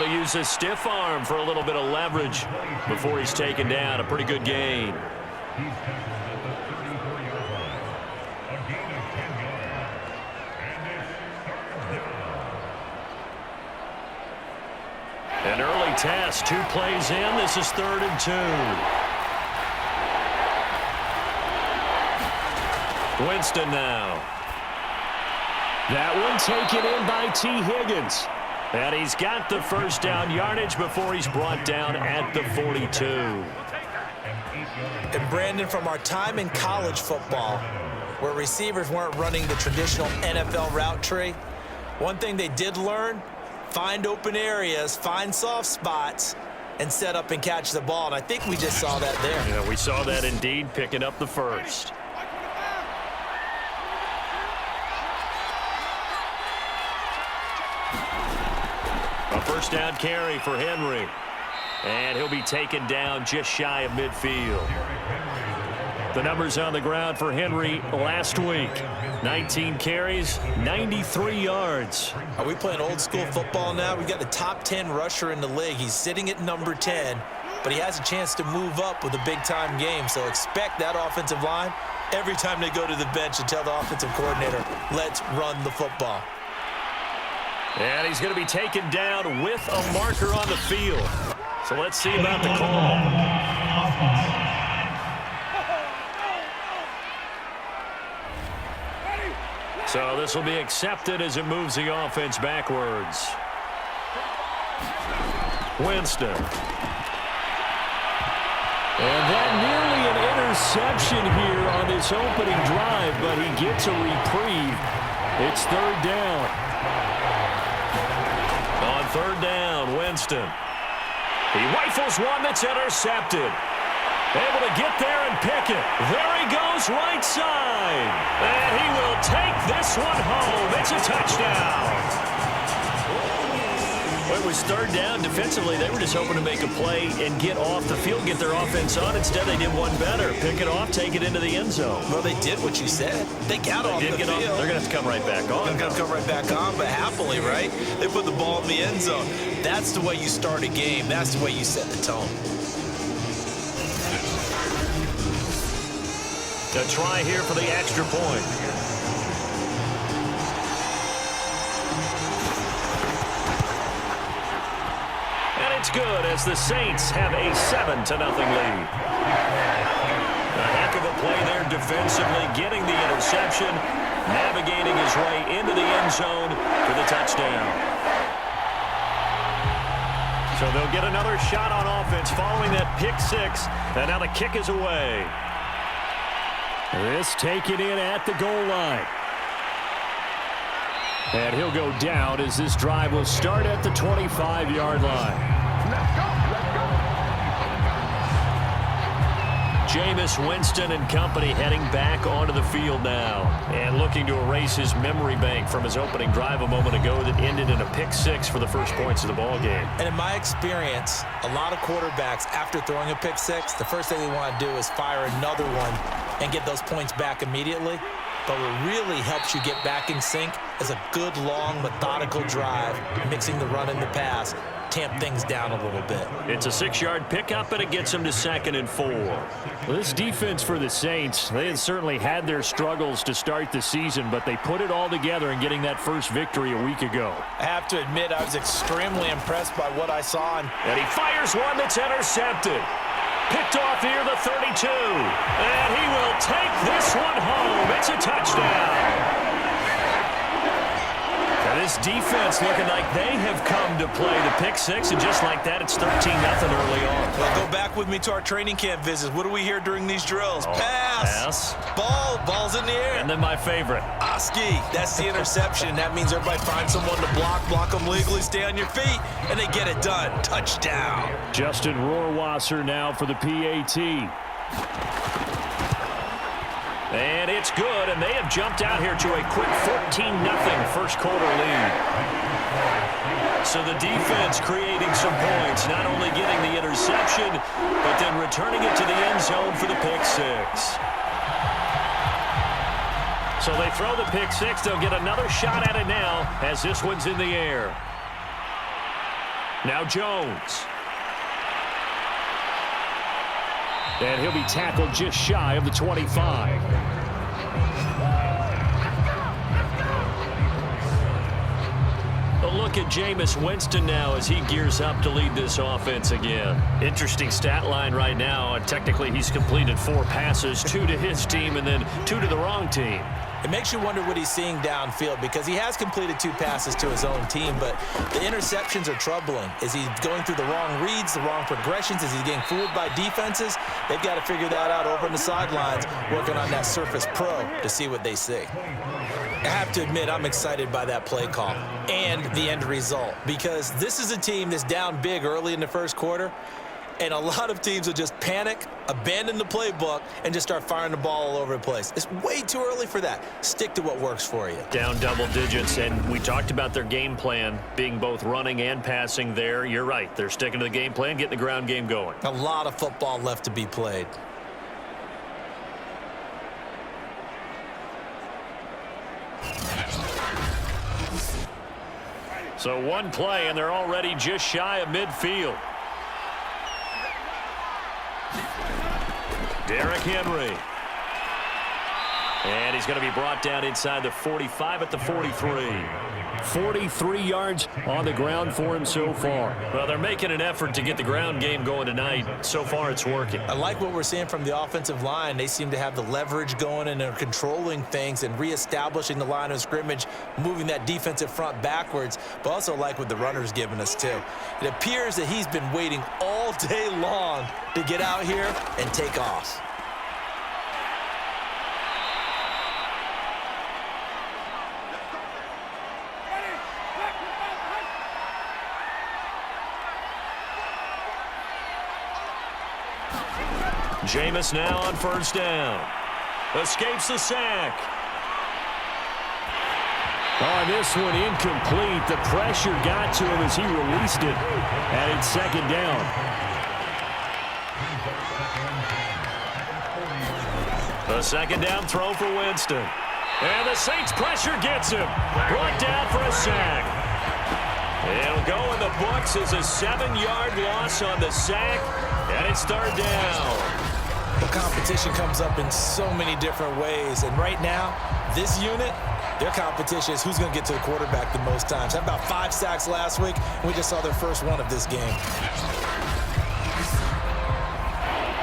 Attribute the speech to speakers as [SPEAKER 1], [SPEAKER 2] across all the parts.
[SPEAKER 1] Able to use his stiff arm for a little bit of leverage before he's taken down. A pretty good gain. An early test, 2 plays in. This is 3rd and 2. Winston now.
[SPEAKER 2] That one taken in by T. Higgins.
[SPEAKER 1] And he's got the first down yardage before he's brought down at the 42.
[SPEAKER 3] And Brandon, from our time in college football, where receivers weren't running the traditional NFL route tree, one thing they did learn: find open areas, find soft spots, and set up and catch the ball. And I think we just saw that there.
[SPEAKER 1] Yeah, we saw that indeed, picking up the first. A first down carry for Henry. And he'll be taken down just shy of midfield. The numbers on the ground for Henry last week: 19 carries, 93 yards.
[SPEAKER 3] Are we playing old school football now? We've got the top 10 rusher in the league. He's sitting at number 10, but he has a chance to move up with a big-time game. So expect that offensive line every time they go to the bench and tell the offensive coordinator, let's run the football.
[SPEAKER 1] And he's going to be taken down with a marker on the field. So let's see about the call. So this will be accepted as it moves the offense backwards. Winston.
[SPEAKER 2] And that nearly an interception here on this opening drive, but he gets a reprieve. It's 3rd down.
[SPEAKER 1] On 3rd down, Winston. He rifles one that's intercepted. Able to get there and pick it. There he goes, right side. And he will take this one home. It's a touchdown. Well, it was 3rd down. Defensively, they were just hoping to make a play and get off the field, get their offense on. Instead, they did one better. Pick it off, take it into the end zone.
[SPEAKER 3] Well, they did what you said. They got off the field.
[SPEAKER 1] They're going to have to come right back on.
[SPEAKER 3] They're going to come right back on, but happily, right? They put the ball in the end zone. That's the way you start a game. That's the way you set the tone.
[SPEAKER 1] A try here for the extra point. And it's good as the Saints have a 7-0 lead. A heck of a play there defensively, getting the interception, navigating his way into the end zone for the touchdown. So they'll get another shot on offense following that pick 6, and now the kick is away.
[SPEAKER 2] This taken in at the goal line. And he'll go down as this drive will start at the 25-yard line.
[SPEAKER 1] Jameis Winston and company heading back onto the field now and looking to erase his memory bank from his opening drive a moment ago that ended in a pick 6 for the first points of the ball game.
[SPEAKER 3] And in my experience, a lot of quarterbacks, after throwing a pick 6, the first thing they want to do is fire another one and get those points back immediately. But what really helps you get back in sync is a good, long, methodical drive, mixing the run and the pass, tamp things down a little bit.
[SPEAKER 1] It's a 6-yard pickup, and it gets them to 2nd and 4.
[SPEAKER 2] Well, this defense for the Saints, they had certainly had their struggles to start the season, but they put it all together in getting that first victory a week ago.
[SPEAKER 3] I have to admit, I was extremely impressed by what I saw.
[SPEAKER 1] And he fires one that's intercepted. Picked off here, the 32. And he will take this one home. It's a touchdown. Now this defense looking like they have come to play the pick 6, and just like that, it's 13-0 early on.
[SPEAKER 3] Well, go back with me to our training camp visits. What do we hear during these drills? Pass. Ball's in the air.
[SPEAKER 1] And then my favorite.
[SPEAKER 3] Oski, that's the interception. That means everybody finds someone to block them legally, stay on your feet, and they get it done. Touchdown.
[SPEAKER 2] Justin Rohrwasser now for the PAT.
[SPEAKER 1] And it's good, and they have jumped out here to a quick 14-0 first quarter lead. So the defense creating some points, not only getting the interception, but then returning it to the end zone for the pick 6. So they throw the pick 6. They'll get another shot at it now as this one's in the air.
[SPEAKER 2] Now Jones. And he'll be tackled just shy of the 25.
[SPEAKER 1] A look at Jameis Winston now as he gears up to lead this offense again. Interesting stat line right now. And technically, he's completed 4 passes, 2 to his team and then 2 to the wrong team.
[SPEAKER 3] It makes you wonder what he's seeing downfield because he has completed 2 passes to his own team, but the interceptions are troubling. Is he going through the wrong reads, the wrong progressions? Is he getting fooled by defenses? They've got to figure that out over on the sidelines, working on that Surface Pro to see what they see. I have to admit, I'm excited by that play call and the end result because this is a team that's down big early in the first quarter, and a lot of teams will just panic, abandon the playbook, and just start firing the ball all over the place. It's way too early for that. Stick to what works for you.
[SPEAKER 1] Down double digits, and we talked about their game plan being both running and passing there. You're right. They're sticking to the game plan, getting the ground game going.
[SPEAKER 3] A lot of football left to be played.
[SPEAKER 1] So one play, and they're already just shy of midfield. Derrick Henry. And he's going to be brought down inside the 45 at the 43.
[SPEAKER 2] 43 yards on the ground for him so far.
[SPEAKER 1] Well, they're making an effort to get the ground game going tonight. So far, it's working.
[SPEAKER 3] I like what we're seeing from the offensive line. They seem to have the leverage going and they're controlling things and reestablishing the line of scrimmage, moving that defensive front backwards, but also like what the runner's giving us too. It appears that he's been waiting all day long to get out here and take off.
[SPEAKER 1] Jameis now on first down. Escapes the sack.
[SPEAKER 2] On this one, incomplete. The pressure got to him as he released it. And it's second down.
[SPEAKER 1] The second down throw for Winston. And the Saints pressure gets him. Brought down for a sack. It'll go in the books as a 7-yard loss on the sack. And it's third down.
[SPEAKER 3] The competition comes up in so many different ways. And right now, this unit, their competition is who's going to get to the quarterback the most times. Had about 5 sacks last week, and we just saw their first one of this game.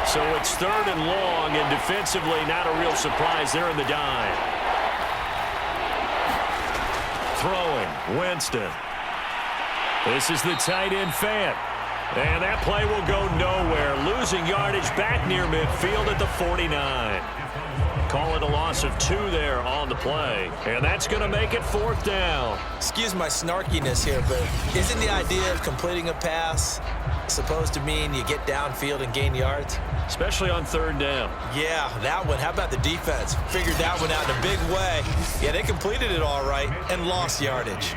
[SPEAKER 1] So it's third and long, and defensively, not a real surprise. They're in the dime. Throwing, Winston. This is the tight end Fant. And that play will go nowhere. Losing yardage back near midfield at the 49. Call it a loss of 2 there on the play. And that's going to make it fourth down.
[SPEAKER 3] Excuse my snarkiness here, but isn't the idea of completing a pass supposed to mean you get downfield and gain yards?
[SPEAKER 1] Especially on third down.
[SPEAKER 3] Yeah, that one. How about the defense? Figured that one out in a big way. Yeah, they completed it all right and lost yardage.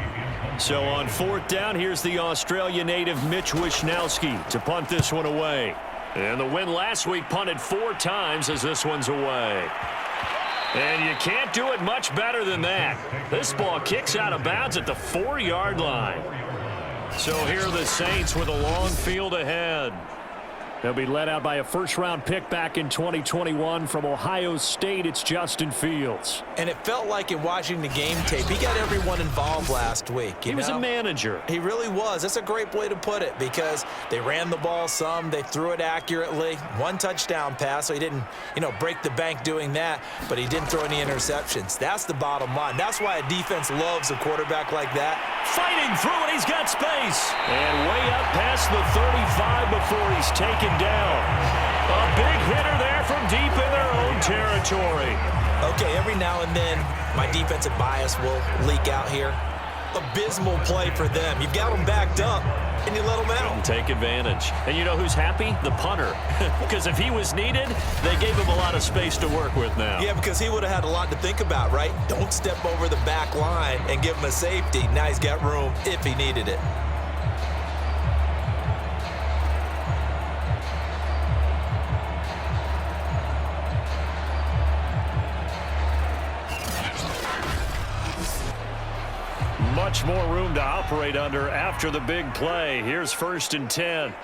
[SPEAKER 1] So on fourth down, here's the Australia native Mitch Wishnowsky to punt this one away. And the win last week punted 4 times as this one's away. And you can't do it much better than that. This ball kicks out of bounds at the 4-yard line. So here are the Saints with a long field ahead.
[SPEAKER 2] They'll be led out by a first-round pick back in 2021 from Ohio State. It's Justin Fields.
[SPEAKER 3] And it felt like in watching the game tape, he got everyone involved last week.
[SPEAKER 1] He was a manager.
[SPEAKER 3] He really was. That's a great way to put it because they ran the ball some. They threw it accurately. 1 touchdown pass, so he didn't, break the bank doing that, but he didn't throw any interceptions. That's the bottom line. That's why a defense loves a quarterback like that.
[SPEAKER 1] Fighting through it. He's got space. And way up past the 35 before he's taken down. A big hitter there from deep in their own territory.
[SPEAKER 3] Okay, every now and then, my defensive bias will leak out here. Abysmal play for them. You've got them backed up, and you let them out.
[SPEAKER 1] And take advantage. And you know who's happy? The punter. Because if he was needed, they gave him a lot of space to work with now.
[SPEAKER 3] Yeah, because he would have had a lot to think about, right? Don't step over the back line and give him a safety. Now he's got room if he needed it.
[SPEAKER 2] much more room to operate under after the big play. Here's 1st and 10.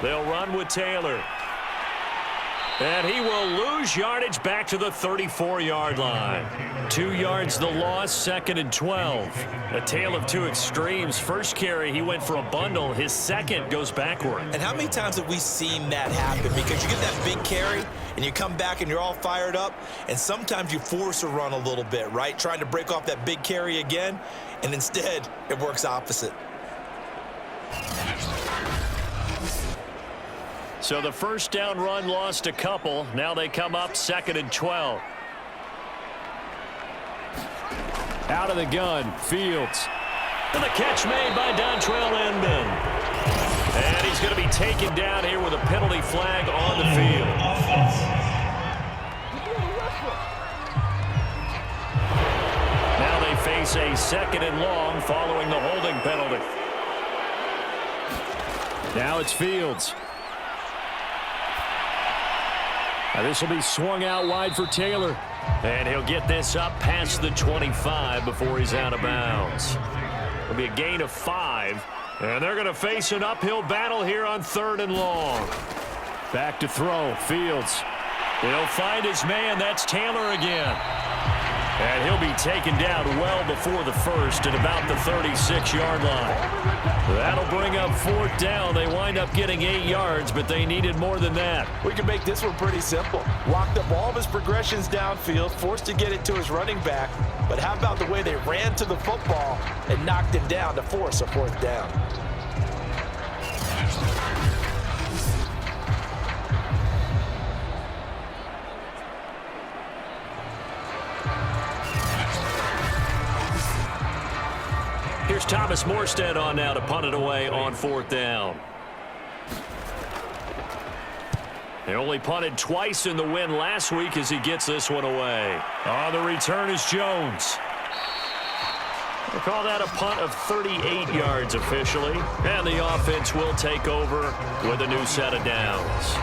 [SPEAKER 2] They'll run with Taylor. And he will lose yardage back to the 34-yard line. 2 yards the loss, 2nd and 12. A tale of two extremes. First carry, he went for a bundle. His second goes backward.
[SPEAKER 3] And how many times have we seen that happen? Because you get that big carry, and you come back and you're all fired up, and sometimes you force a run a little bit, right? Trying to break off that big carry again, and instead it works opposite.
[SPEAKER 2] So the first down run lost a couple. Now they come up 2nd and 12. Out of the gun, Fields. And the catch made by Dontrell Inman. And he's going to be taken down here with a penalty flag on the field. Now they face a 2nd and long following the holding penalty. Now it's Fields. Now this will be swung out wide for Taylor. And he'll get this up past the 25 before he's out of bounds. It'll be a gain of 5. And they're going to face an uphill battle here on 3rd and long. Back to throw. Fields. He'll find his man. That's Taylor again. And he'll be taken down well before the first at about the 36-yard line. That'll bring up 4th down. They wind up getting 8 yards, but they needed more than that.
[SPEAKER 4] We can make this one pretty simple. Locked up all of his progressions downfield, forced to get it to his running back. But how about the way they ran to the football and knocked him down to force a 4th down?
[SPEAKER 2] Here's Thomas Morstead on now to punt it away on 4th down. They only punted twice in the win last week as he gets this one away. On the return is Jones. We'll call that a punt of 38 yards officially. And the offense will take over with a new set of downs.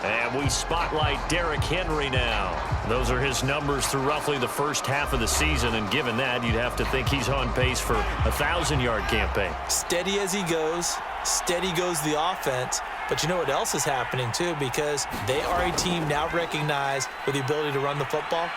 [SPEAKER 2] And we spotlight Derrick Henry now. Those are his numbers through roughly the first half of the season, and given that, you'd have to think he's on pace for a 1,000-yard campaign.
[SPEAKER 3] Steady as he goes, steady goes the offense. But you know what else is happening, too, because they are a team now recognized with the ability to run the football.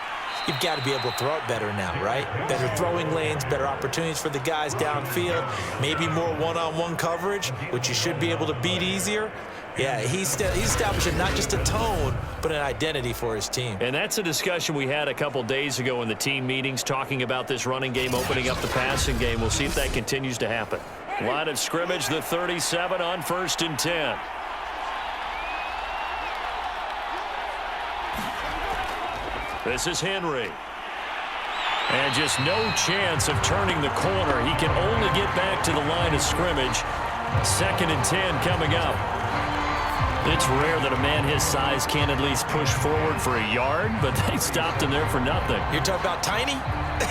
[SPEAKER 3] You've got to be able to throw it better now, right? Better throwing lanes, better opportunities for the guys downfield, maybe more one-on-one coverage, which you should be able to beat easier. Yeah, he's establishing not just a tone, but an identity for his team.
[SPEAKER 2] And that's a discussion we had a couple days ago in the team meetings, talking about this running game opening up the passing game. We'll see if that continues to happen. Line of scrimmage, the 37 on 1st and 10. This is Henry. And just no chance of turning the corner. He can only get back to the line of scrimmage. 2nd and 10 coming up. It's rare that a man his size can't at least push forward for a yard, but they stopped him there for nothing.
[SPEAKER 3] You're talking about Tiny?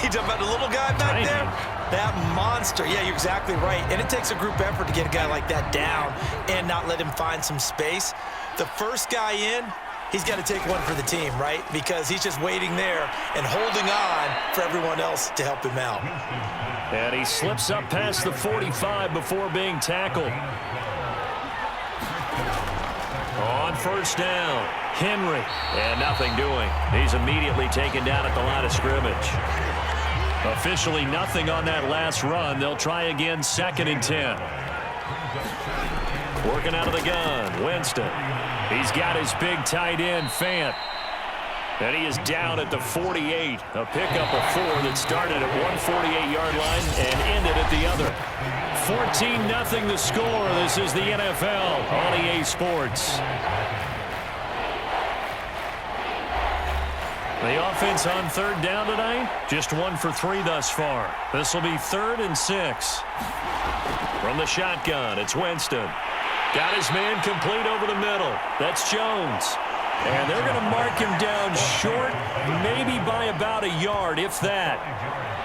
[SPEAKER 3] You're talking about the little guy back there? That monster. Yeah, you're exactly right. And it takes a group effort to get a guy like that down and not let him find some space. The first guy in, he's got to take one for the team, right? Because he's just waiting there and holding on for everyone else to help him out.
[SPEAKER 2] And he slips up past the 45 before being tackled. On 1st down, Henry, and nothing doing. He's immediately taken down at the line of scrimmage. Officially nothing on that last run. They'll try again, 2nd and 10. Working out of the gun, Winston. He's got his big tight end, Fant. And he is down at the 48. A pickup of 4 that started at one 48-yard line and ended at the other. 14-0 the score. This is the NFL on EA Sports. The offense on 3rd down tonight, just 1 for 3 thus far. This will be 3rd and 6. From the shotgun, it's Winston. Got his man complete over the middle. That's Jones. And they're going to mark him down short, maybe by about a yard, if that.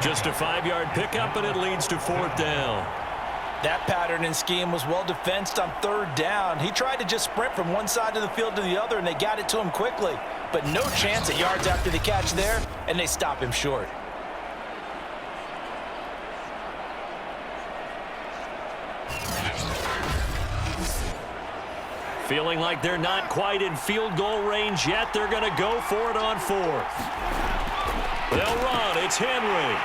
[SPEAKER 2] Just a 5-yard pickup, and it leads to 4th down.
[SPEAKER 4] That pattern and scheme was well defensed on 3rd down. He tried to just sprint from one side of the field to the other, and they got it to him quickly. But no chance at yards after the catch there, and they stop him short.
[SPEAKER 1] feeling like they're not quite in field goal range yet. They're going to go for it on fourth. They'll run. It's Henry.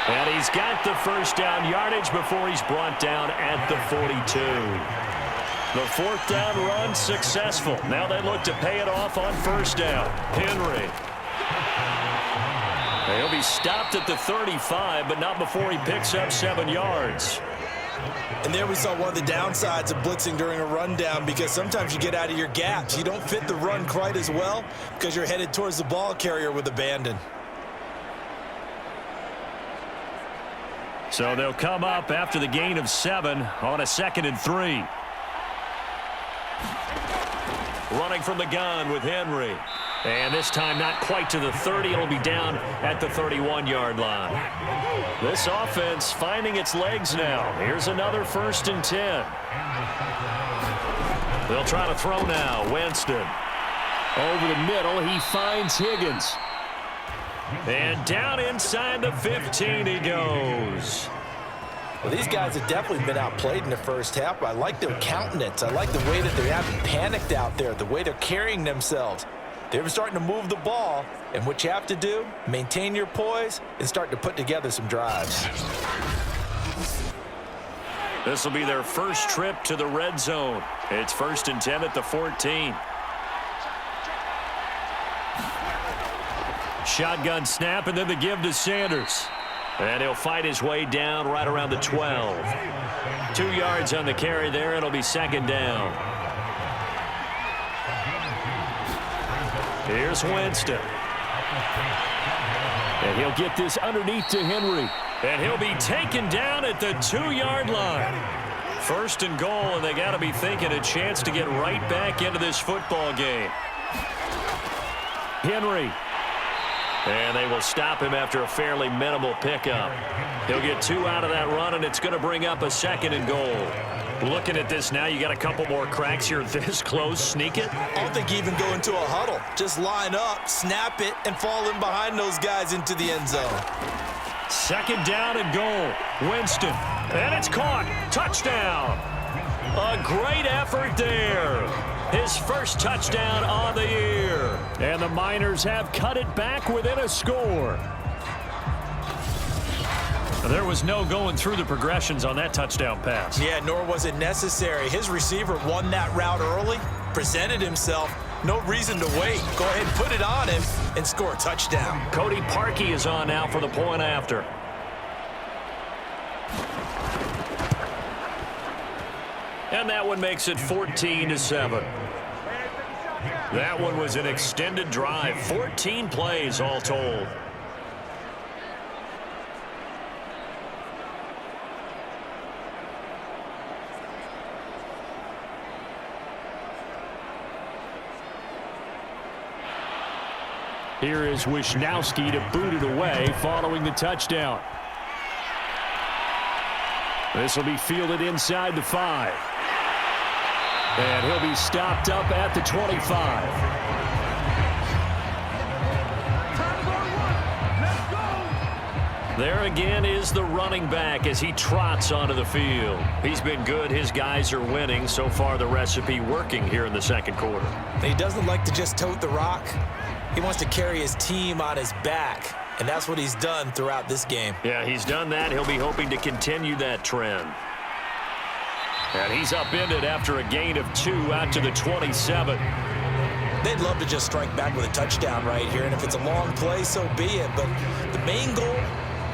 [SPEAKER 1] And he's got the first down yardage before he's brought down at the 42. The fourth down run successful. Now they look to pay it off on first down. Henry. He'll be stopped at the 35, but not before he picks up 7 yards.
[SPEAKER 3] And there we saw one of the downsides of blitzing during a rundown, because sometimes you get out of your gaps. You don't fit the run quite as well because you're headed towards the ball carrier with abandon.
[SPEAKER 1] So they'll come up after the gain of 7 on a 2nd and 3. Running from the gun with Henry. And this time not quite to the 30. It'll be down at the 31-yard line. This offense finding its legs now. Here's another 1st and 10. They'll try to throw now. Winston.
[SPEAKER 2] Over the middle, he finds Higgins.
[SPEAKER 1] And down inside the 15 he goes.
[SPEAKER 3] Well, these guys have definitely been outplayed in the first half, but I like their countenance. I like the way that they haven't panicked out there, the way they're carrying themselves. They're starting to move the ball, and what you have to do, maintain your poise and start to put together some drives.
[SPEAKER 1] This will be their first trip to the red zone. It's 1st and 10 at the 14. Shotgun snap, and then the give to Sanders. And he'll fight his way down right around the 12. 2 yards on the carry there. It'll be 2nd down. Here's Winston.
[SPEAKER 2] And he'll get this underneath to Henry.
[SPEAKER 1] And he'll be taken down at the 2-yard line. 1st and goal, and they got to be thinking a chance to get right back into this football game.
[SPEAKER 2] Henry.
[SPEAKER 1] And they will stop him after a fairly minimal pickup. He'll get 2 out of that run, and it's going to bring up a 2nd and goal. Looking at this now, you got a couple more cracks here this close. Sneak it.
[SPEAKER 3] I don't think you even go into a huddle. Just line up, snap it, and fall in behind those guys into the end zone.
[SPEAKER 1] 2nd down and goal. Winston. And it's caught. Touchdown. A great effort there. His first touchdown on the year.
[SPEAKER 2] And the Miners have cut it back within a score.
[SPEAKER 1] There was no going through the progressions on that touchdown pass.
[SPEAKER 3] Yeah, nor was it necessary. His receiver won that route early, presented himself. No reason to wait. Go ahead and put it on him and score a touchdown.
[SPEAKER 1] Cody Parkey is on now for the point after. And that one makes it 14-7. That one was an extended drive. 14 plays all told.
[SPEAKER 2] Here is Wisnowski to boot it away following the touchdown. This will be fielded inside the 5. And he'll be stopped up at the 25.
[SPEAKER 1] There again is the running back as he trots onto the field. He's been good. His guys are winning. So far, the recipe working here in the 2nd quarter.
[SPEAKER 3] He doesn't like to just tote the rock. He wants to carry his team on his back, and that's what he's done throughout this game.
[SPEAKER 1] Yeah, he's done that. He'll be hoping to continue that trend. And he's upended after a gain of 2 out to the 27.
[SPEAKER 3] They'd love to just strike back with a touchdown right here, and if it's a long play, so be it. But the main goal,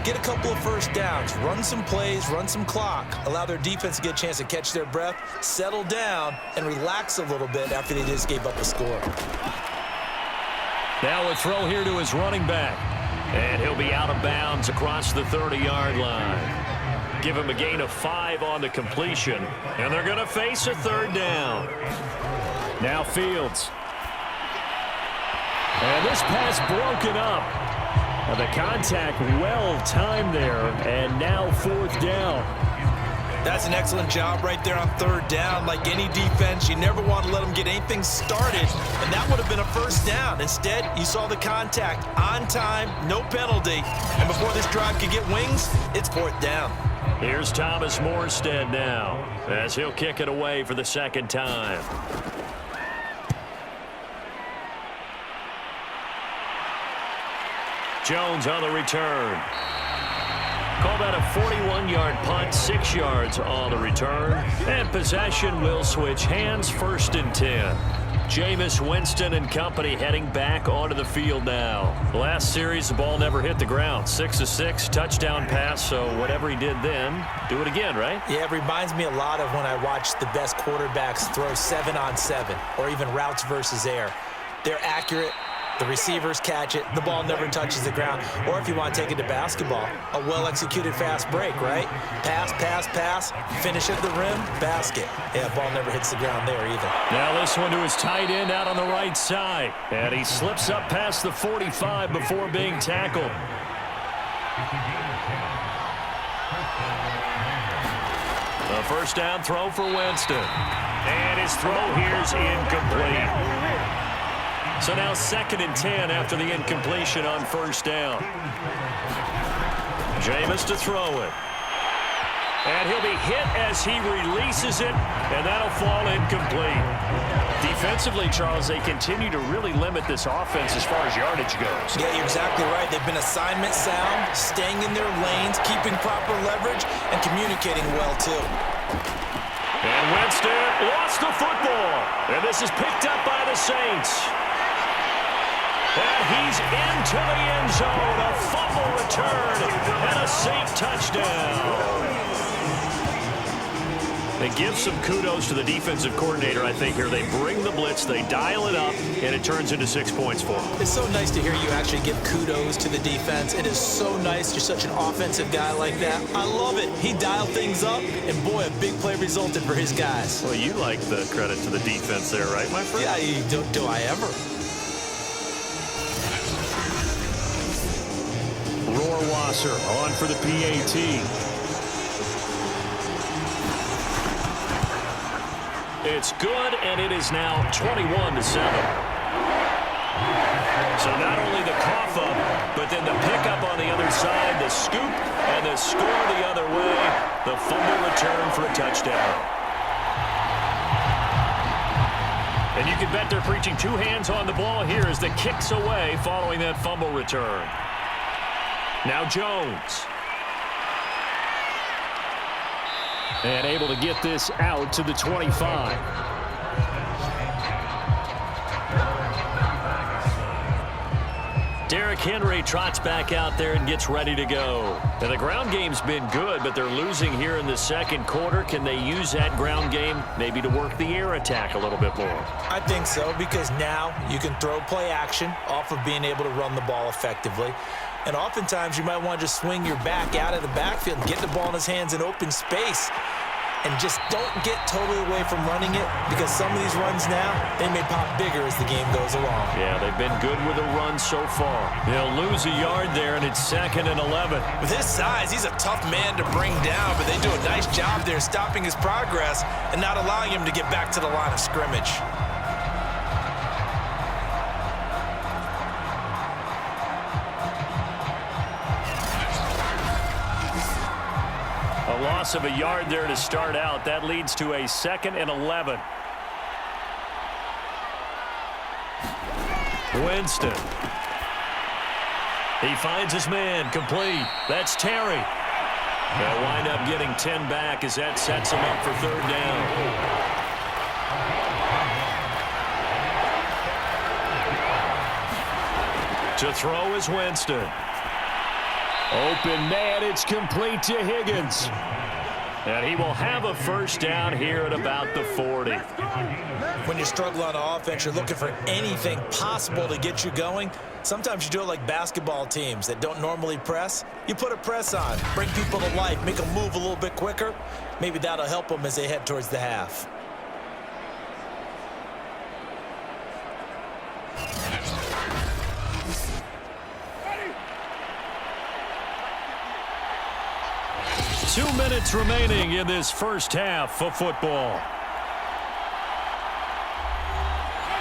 [SPEAKER 3] get a couple of first downs, run some plays, run some clock, allow their defense to get a chance to catch their breath, settle down, and relax a little bit after they just gave up a score.
[SPEAKER 1] Now a throw here to his running back. And he'll be out of bounds across the 30-yard line. Give him a gain of 5 on the completion. And they're going to face a 3rd down.
[SPEAKER 2] Now Fields. And this pass broken up. The contact well timed there. And now 4th down.
[SPEAKER 3] That's an excellent job right there on 3rd down. Like any defense, you never want to let them get anything started, and that would have been a first down. Instead, you saw the contact on time, no penalty, and before this drive could get wings, it's 4th down.
[SPEAKER 1] Here's Thomas Morstead now as he'll kick it away for the 2nd time.
[SPEAKER 2] Jones on the return. Call that a 41-yard punt, 6 yards on the return. And possession will switch hands, 1st and 10. Jameis Winston and company heading back onto the field now. Last series, the ball never hit the ground. 6 of 6, touchdown pass, so whatever he did then, do it again, right?
[SPEAKER 3] Yeah, it reminds me a lot of when I watched the best quarterbacks throw 7-on-7 or even routes versus air. They're accurate. The receivers catch it. The ball never touches the ground. Or if you want to take it to basketball, a well-executed fast break, right? Pass, pass, pass, finish at the rim, basket. Yeah, ball never hits the ground there either.
[SPEAKER 2] Now this one to his tight end out on the right side. And he slips up past the 45 before being tackled. The first down throw for Winston. And his throw here's incomplete. So now 2nd and 10 after the incompletion on first down. Jameis to throw it. And he'll be hit as he releases it, and that'll fall incomplete. Defensively, Charles, they continue to really limit this offense as far as yardage goes.
[SPEAKER 3] Yeah, you're exactly right. They've been assignment sound, staying in their lanes, keeping proper leverage, and communicating well, too.
[SPEAKER 2] And Winston lost the football. And this is picked up by the Saints. And he's into the end zone. A fumble return and a Saint touchdown. They give some kudos to the defensive coordinator, I think, here. They bring the blitz, they dial it up, and it turns into 6 points for them.
[SPEAKER 3] It's so nice to hear you actually give kudos to the defense. It is so nice. You're such an offensive guy like that. I love it. He dialed things up, and boy, a big play resulted for his guys.
[SPEAKER 2] Well, you like the credit to the defense there, right, my friend?
[SPEAKER 3] Yeah, do I ever?
[SPEAKER 2] Rohrwasser on for the PAT. It's good, and it is now 21-7. So not only the cough up, but then the pickup on the other side, the scoop, and the score the other way, the fumble return for a touchdown. And you can bet they're preaching 2 hands on the ball here as the kick's away following that fumble return. Now Jones. And able to get this out to the 25. Derrick Henry trots back out there and gets ready to go. Now, the ground game's been good, but they're losing here in the second quarter. Can they use that ground game maybe to work the air attack a little bit more?
[SPEAKER 3] I think so, because now you can throw play action off of being able to run the ball effectively. And oftentimes you might want to just swing your back out of the backfield and get the ball in his hands in open space. And just don't get totally away from running it, because some of these runs now, they may pop bigger as the game goes along.
[SPEAKER 2] Yeah, they've been good with a run so far. They'll lose a yard there, and it's 2nd and 11.
[SPEAKER 3] With his size, he's a tough man to bring down, but they do a nice job there stopping his progress and not allowing him to get back to the line of scrimmage.
[SPEAKER 2] A loss of a yard there to start out. That leads to a 2nd and 11. Winston. He finds his man, complete. That's Terry. They'll wind up getting 10 back as that sets him up for 3rd down. To throw is Winston. Open man, it's complete to Higgins. And he will have a first down here at about the 40.
[SPEAKER 3] When you struggle on offense, you're looking for anything possible to get you going. Sometimes you do it like basketball teams that don't normally press. You put a press on, bring people to life, make them move a little bit quicker. Maybe that'll help them as they head towards the half.
[SPEAKER 2] Two minutes remaining in this first half of football.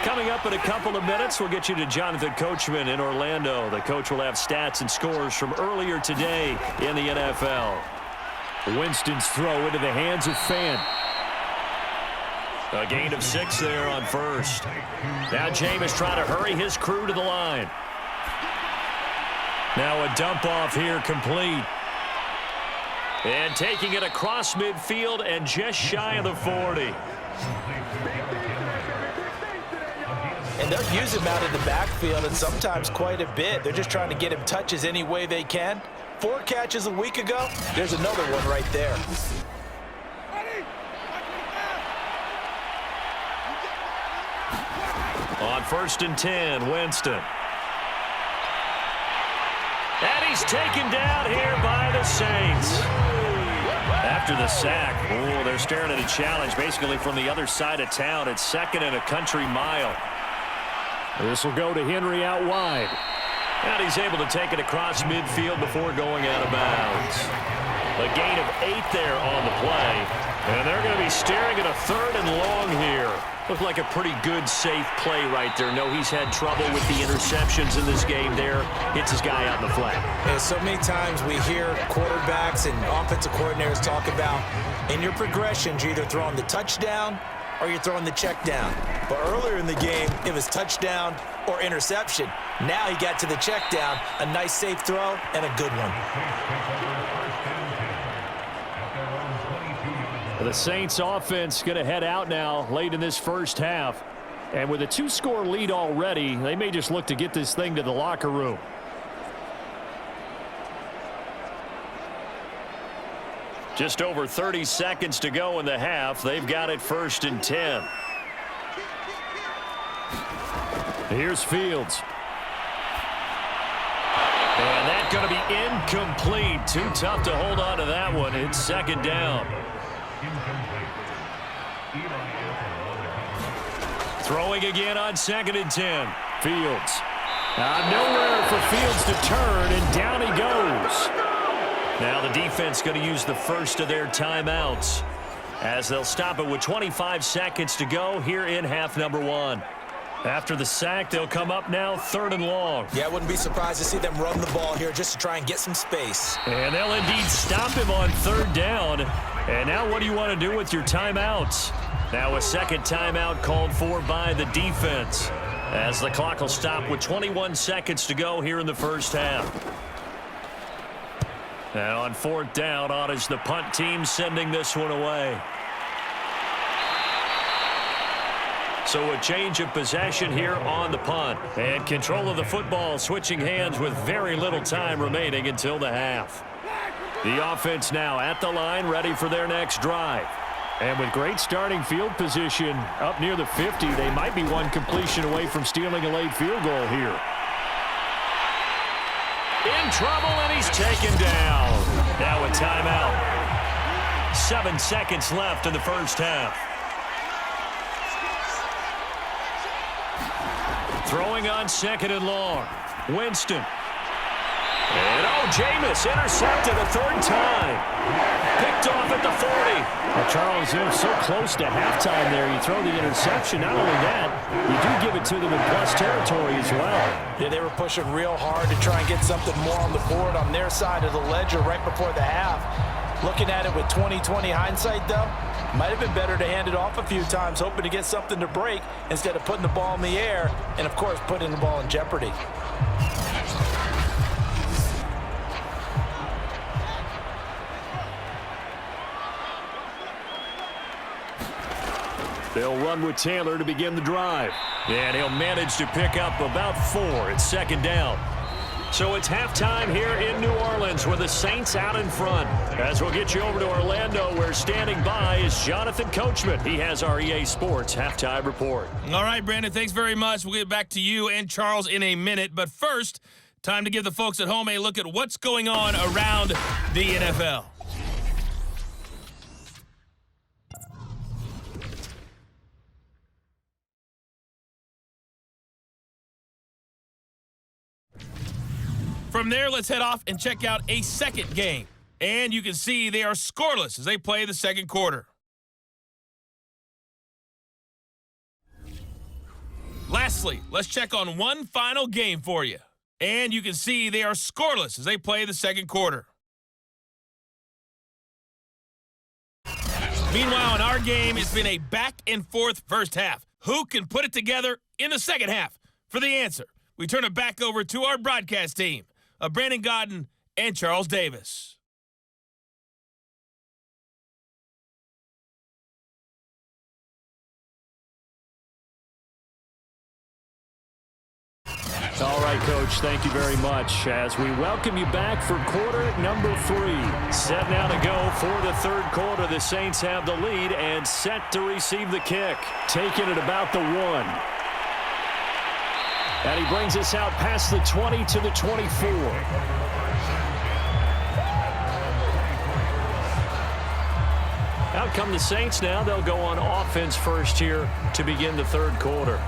[SPEAKER 2] Coming up in a couple of minutes, we'll get you to Jonathan Coachman in Orlando. The coach will have stats and scores from earlier today in the NFL. Winston's throw into the hands of Fant. A gain of 6 there on first. Now Jameis trying to hurry his crew to the line. Now a dump off here complete. And taking it across midfield and just shy of the 40.
[SPEAKER 3] And they'll use him out of the backfield, and sometimes quite a bit. They're just trying to get him touches any way they can. 4 catches a week ago. There's another one right there.
[SPEAKER 2] On 1st and 10, Winston. And he's taken down here by the Saints. After the sack, they're staring at a challenge basically from the other side of town. It's 2nd and a country mile. This will go to Henry out wide. And he's able to take it across midfield before going out of bounds. A gain of 8 there on the play. And they're going to be staring at a 3rd and long here. Looked like a pretty good, safe play right there. No, he's had trouble with the interceptions in this game there. Hits his guy out in the flat.
[SPEAKER 3] And so many times we hear quarterbacks and offensive coordinators talk about in your progressions, you're either throwing the touchdown or you're throwing the check down. But earlier in the game, it was touchdown or interception. Now he got to the check down, a nice safe throw, and a good one.
[SPEAKER 2] The Saints offense going to head out now late in this first half. And with a 2-score lead already, they may just look to get this thing to the locker room. Just over 30 seconds to go in the half. They've got it 1st and 10. Here's Fields. And that's going to be incomplete. Too tough to hold on to that one. It's 2nd down. Throwing again on 2nd and 10. Fields. Nowhere for Fields to turn, and down he goes. Now the defense going to use the first of their timeouts as they'll stop it with 25 seconds to go here in half number 1. After the sack, they'll come up now 3rd and long.
[SPEAKER 3] Yeah, I wouldn't be surprised to see them run the ball here just to try and get some space.
[SPEAKER 2] And they'll indeed stop him on 3rd down. And now what do you want to do with your timeouts? Now a 2nd timeout called for by the defense as the clock will stop with 21 seconds to go here in the first half. Now on 4th down, on is the punt team sending this one away. So a change of possession here on the punt. And control of the football switching hands with very little time remaining until the half. The offense now at the line, ready for their next drive. And with great starting field position up near the 50, they might be one completion away from stealing a late field goal here. In trouble, and he's taken down. Now a timeout. 7 seconds left in the first half. Throwing on 2nd and long. Winston. And Jameis intercepted a 3rd time. Picked off at the 40. Well, Charles, they're so close to halftime there. You throw the interception. Not only that, you do give it to them in plus territory as well.
[SPEAKER 3] Yeah, they were pushing real hard to try and get something more on the board on their side of the ledger right before the half. Looking at it with 20/20 hindsight, though, might have been better to hand it off a few times, hoping to get something to break instead of putting the ball in the air and, of course, putting the ball in jeopardy.
[SPEAKER 2] They'll run with Taylor to begin the drive. And he'll manage to pick up about 4. It's 2nd down. So it's halftime here in New Orleans with the Saints out in front. As we'll get you over to Orlando, where standing by is Jonathan Coachman. He has our EA Sports halftime report.
[SPEAKER 5] All right, Brandon, thanks very much. We'll get back to you and Charles in a minute. But first, time to give the folks at home a look at what's going on around the NFL. From there, let's head off and check out a second game. And you can see they are scoreless as they play the second quarter. Lastly, let's check on one final game for you. And you can see they are scoreless as they play the second quarter. Meanwhile, in our game, it's been a back-and-forth first half. Who can put it together in the second half? For the answer, we turn it back over to our broadcast team. of Brandon Gaudin and Charles Davis.
[SPEAKER 2] All right, Coach, thank you very much as we welcome you back for quarter number 3. Set now to go for the third quarter. The Saints have the lead and set to receive the kick. Taking it about the 1. And he brings us out past the 20 to the 24. Out come the Saints now. They'll go on offense first here to begin the third quarter.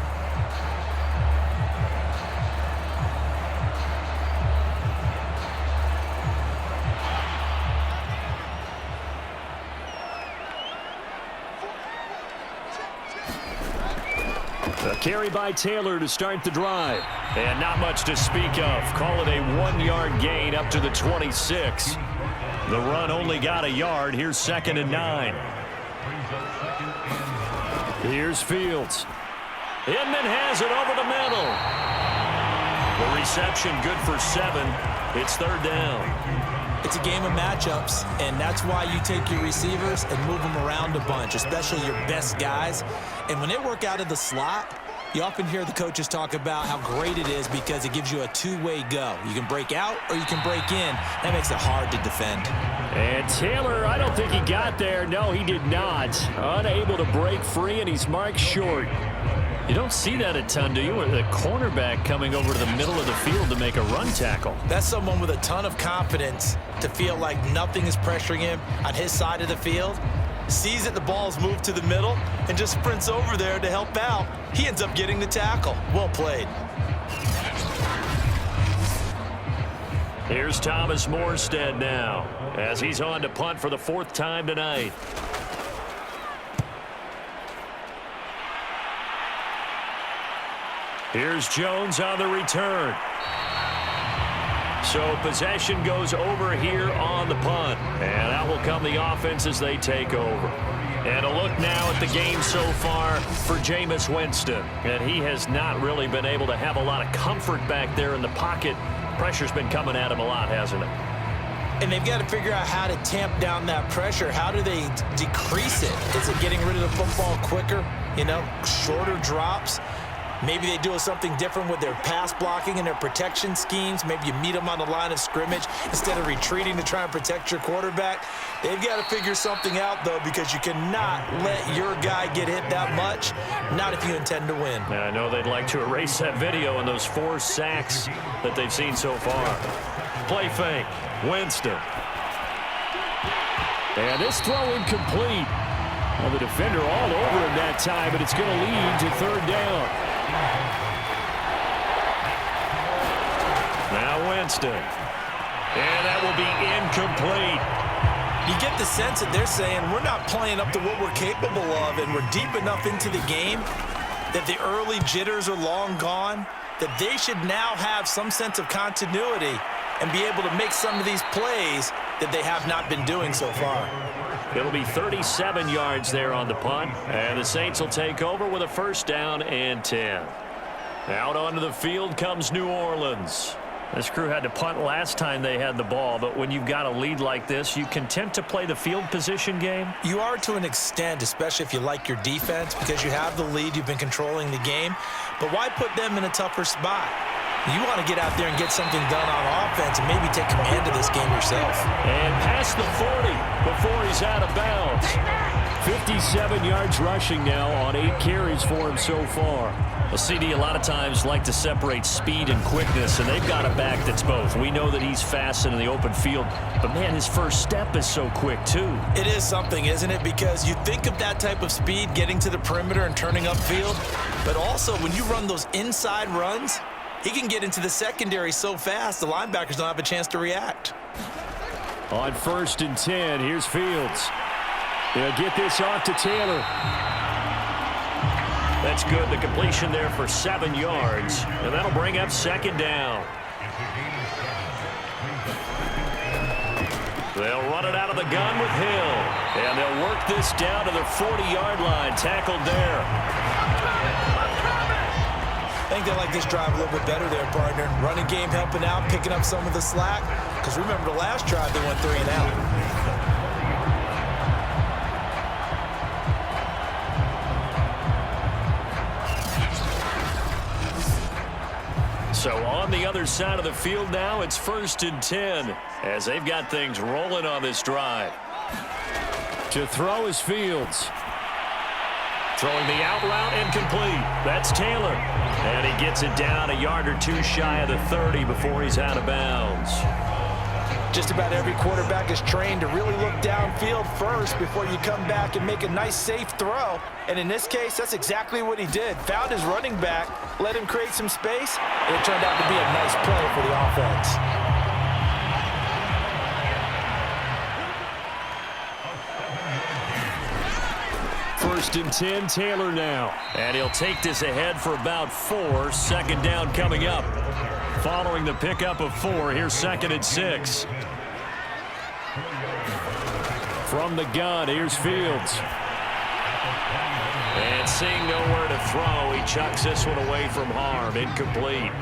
[SPEAKER 2] A carry by Taylor to start the drive. And not much to speak of. Call it a 1-yard gain up to the 26. The run only got a yard. Here's 2nd and 9. Here's Fields. Inman has it over the middle. The reception good for 7. It's 3rd down.
[SPEAKER 3] It's a game of matchups, and that's why you take your receivers and move them around a bunch, especially your best guys. And when they work out of the slot, you often hear the coaches talk about how great it is because it gives you a two-way go. You can break out or you can break in. That makes it hard to defend.
[SPEAKER 2] And Taylor, I don't think he got there. No, he did not. Unable to break free, and he's marked short. You don't see that a ton, do you? The cornerback coming over to the middle of the field to make a run tackle.
[SPEAKER 3] That's someone with a ton of confidence to feel like nothing is pressuring him on his side of the field. Sees that the ball's moved to the middle and just sprints over there to help out. He ends up getting the tackle. Well played.
[SPEAKER 2] Here's Thomas Morstead now as he's on to punt for the 4th time tonight. Here's Jones on the return. So possession goes over here on the punt. And out will come the offense as they take over. And a look now at the game so far for Jameis Winston. And he has not really been able to have a lot of comfort back there in the pocket. Pressure's been coming at him a lot, hasn't it?
[SPEAKER 3] And they've got to figure out how to tamp down that pressure. How do they decrease it? Is it getting rid of the football quicker? You know, shorter drops? Maybe they do something different with their pass blocking and their protection schemes. Maybe you meet them on the line of scrimmage instead of retreating to try and protect your quarterback. They've got to figure something out, though, because you cannot let your guy get hit that much, not if you intend to win.
[SPEAKER 2] And I know they'd like to erase that video and those 4 sacks that they've seen so far. Play fake. Winston. And this throw incomplete. Well, the defender all over him that time, but it's going to lead to 3rd down. Now Winston. And that will be incomplete.
[SPEAKER 3] You get the sense that they're saying we're not playing up to what we're capable of, and we're deep enough into the game that the early jitters are long gone, that they should now have some sense of continuity and be able to make some of these plays that they have not been doing so far.
[SPEAKER 2] It'll be 37 yards there on the punt, and the Saints will take over with a 1st down and 10. Out onto the field comes New Orleans. This crew had to punt last time they had the ball, but when you've got a lead like this, you content to play the field position game?
[SPEAKER 3] You are to an extent, especially if you like your defense, because you have the lead, you've been controlling the game. But why put them in a tougher spot? You want to get out there and get something done on offense and maybe take command of this game yourself.
[SPEAKER 2] And past the 40 before he's out of bounds. 57 yards rushing now on 8 carries for him so far. Well, CD, a lot of times like to separate speed and quickness, and they've got a back that's both. We know that he's fast in the open field, but, man, his first step is so quick, too.
[SPEAKER 3] It is something, isn't it? Because you think of that type of speed, getting to the perimeter and turning upfield, but also when you run those inside runs, he can get into the secondary so fast, the linebackers don't have a chance to react.
[SPEAKER 2] On 1st and 10, here's Fields. They'll get this off to Taylor. That's good. The completion there for 7 yards, and that'll bring up 2nd down. They'll run it out of the gun with Hill, and they'll work this down to the 40-yard line. Tackled there.
[SPEAKER 3] I think they like this drive a little bit better there, partner. Running game helping out, picking up some of the slack. Because remember the last drive, they went 3 and out.
[SPEAKER 2] So on the other side of the field now, it's 1st and 10 as they've got things rolling on this drive. To throw is Fields. Throwing the out route incomplete. That's Taylor. And he gets it down a yard or two shy of the 30 before he's out of bounds.
[SPEAKER 3] Just about every quarterback is trained to really look downfield first before you come back and make a nice, safe throw. And in this case, that's exactly what he did. Found his running back, let him create some space, and it turned out to be a nice play for the offense.
[SPEAKER 2] First and 10, Taylor now. And he'll take this ahead for about 4. Second down coming up. Following the pickup of 4, here's 2nd and 6. From the gun, here's Fields. And seeing nowhere to throw, he chucks this one away from harm. Incomplete.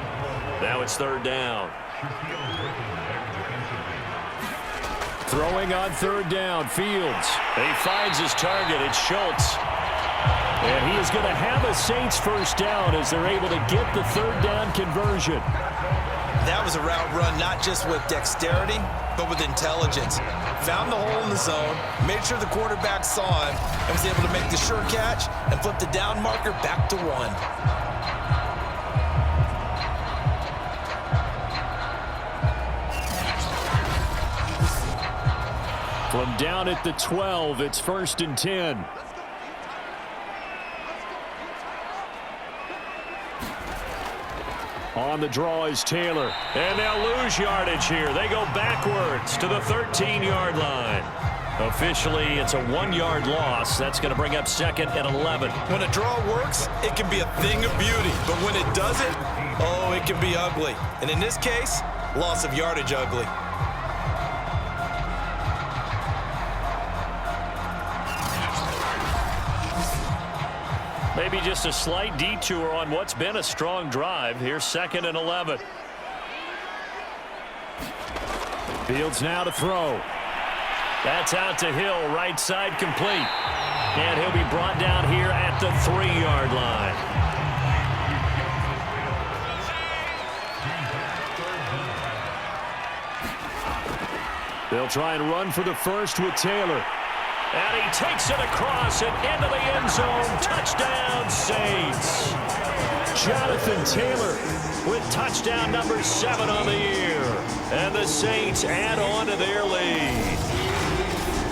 [SPEAKER 2] Now it's 3rd down. Throwing on 3rd down, Fields. He finds his target. It's Schultz. And he is going to have a Saints first down as they're able to get the 3rd down conversion.
[SPEAKER 3] That was a route run not just with dexterity, but with intelligence. Found the hole in the zone, made sure the quarterback saw him, and was able to make the sure catch and flip the down marker back to 1.
[SPEAKER 2] From down at the 12, it's 1st and 10. On the draw is Taylor. And they'll lose yardage here. They go backwards to the 13-yard line. Officially, it's a 1-yard loss. That's going to bring up 2nd and 11.
[SPEAKER 3] When a draw works, it can be a thing of beauty. But when it doesn't, oh, it can be ugly. And in this case, loss of yardage ugly.
[SPEAKER 2] Maybe just a slight detour on what's been a strong drive. Here's 2nd and 11. Fields now to throw. That's out to Hill, right side complete. And he'll be brought down here at the 3-yard line. They'll try and run for the first with Taylor. And he takes it across and into the end zone. Touchdown, Saints. Jonathan Taylor with touchdown number 7 on the year. And the Saints add on to their lead.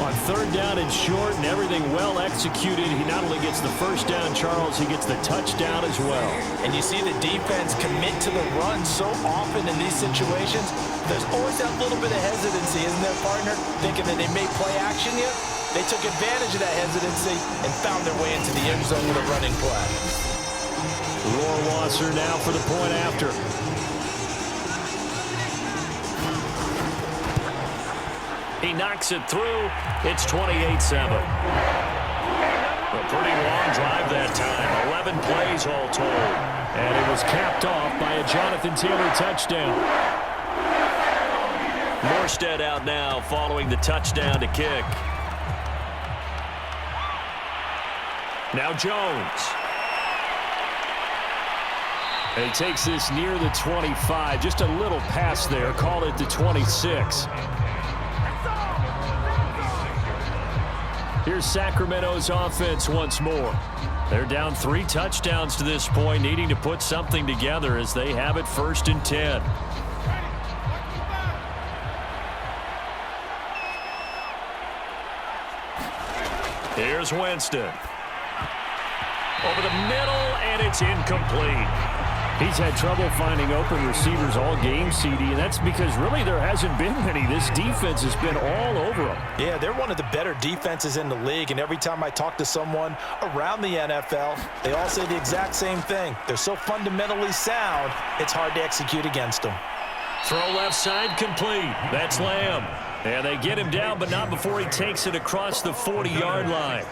[SPEAKER 2] On 3rd down and short and everything well executed, he not only gets the first down, Charles, he gets the touchdown as well.
[SPEAKER 3] And you see the defense commit to the run so often in these situations. There's always that little bit of hesitancy, isn't there, partner? Thinking that they may play action yet. They took advantage of that hesitancy and found their way into the end zone with a running play.
[SPEAKER 2] Rohrwasser now for the point after. He knocks it through. It's 28-7. A pretty long drive that time. 11 plays all told. And it was capped off by a Jonathan Taylor touchdown. Morstead out now following the touchdown to kick. Now Jones. And he takes this near the 25. Just a little pass there. Call it the 26. Here's Sacramento's offense once more. They're down 3 touchdowns to this point, needing to put something together as they have it 1st and 10. Here's Winston. Over the middle, and it's incomplete. He's had trouble finding open receivers all game, CD, and that's because really there hasn't been many. This defense has been all over them.
[SPEAKER 3] Yeah, they're one of the better defenses in the league, and every time I talk to someone around the NFL, they all say the exact same thing. They're so fundamentally sound, it's hard to execute against them.
[SPEAKER 2] Throw left side complete. That's Lamb. And they get him down, but not before he takes it across the 40-yard line.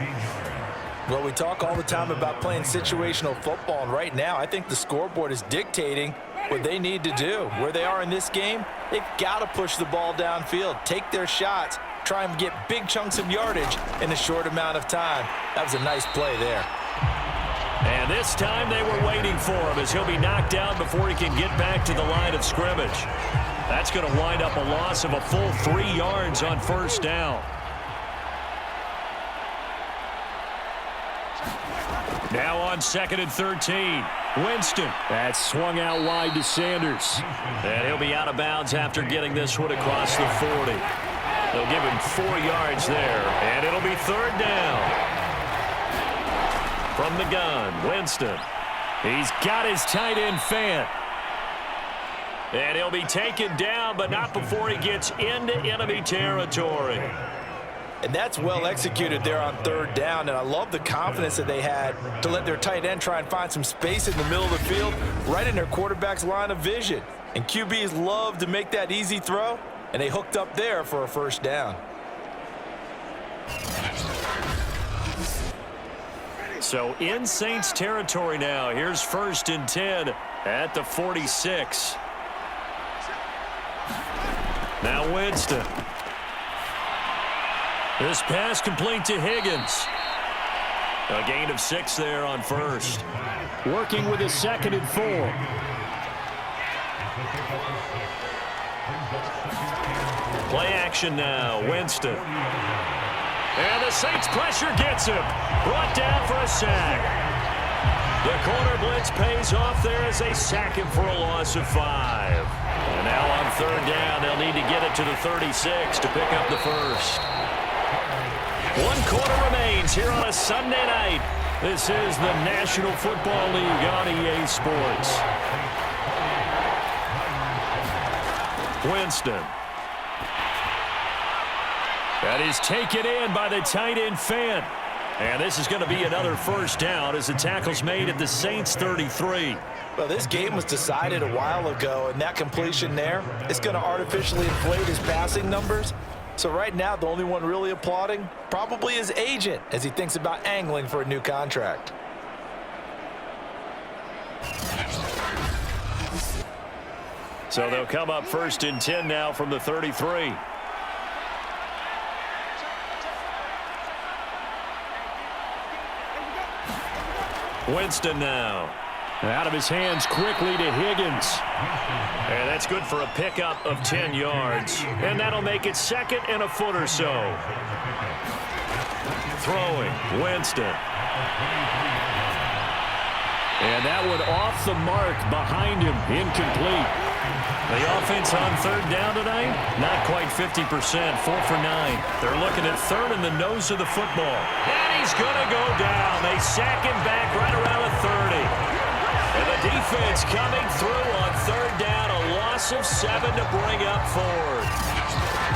[SPEAKER 4] Well, we talk all the time about playing situational football, and right now I think the scoreboard is dictating what they need to do. Where they are in this game, they've got to push the ball downfield, take their shots, try and get big chunks of yardage in a short amount of time. That was a nice play there.
[SPEAKER 2] And this time they were waiting for him as he'll be knocked down before he can get back to the line of scrimmage. That's going to wind up a loss of a full 3 yards on first down. Now on 2nd and 13. Winston. That's swung out wide to Sanders. And he'll be out of bounds after getting this one across the 40. They'll give him 4 yards there, and it'll be 3rd down. From the gun, Winston. He's got his tight end Fant. And he'll be taken down, but not before he gets into enemy territory.
[SPEAKER 4] And that's well executed there on 3rd down, and I love the confidence that they had to let their tight end try and find some space in the middle of the field, right in their quarterback's line of vision. And QBs love to make that easy throw, and they hooked up there for a 1st down.
[SPEAKER 2] So in Saints territory now. Here's 1st and 10 at the 46. Now Winston. This pass complete to Higgins. A gain of 6 there on 1st. Working with a 2nd and 4. Play action now. Winston. And the Saints pressure gets him. Brought down for a sack. The corner blitz pays off there as they sack him for a loss of 5. And now on 3rd down, they'll need to get it to the 36 to pick up the 1st. 1 quarter remains here on a Sunday night. This is the National Football League on EA Sports. Winston. That is taken in by the tight end Fant. And this is going to be another 1st down as the tackle's made at the Saints 33.
[SPEAKER 4] Well, this game was decided a while ago, and that completion there, it's going to artificially inflate his passing numbers. So right now, the only one really applauding probably his agent as he thinks about angling for a new contract.
[SPEAKER 2] So they'll come up 1st and 10 now from the 33. Winston now. Out of his hands quickly to Higgins. And that's good for a pickup of 10 yards. And that'll make it 2nd and a foot or so. Throwing, Winston. And that one off the mark behind him, incomplete. The offense on 3rd down tonight, not quite 50%, 4 for 9. They're looking at 3rd in the nose of the football. And he's going to go down. They sack him back right around the 30. And the defense coming through on 3rd down, a loss of 7 to bring up 4th.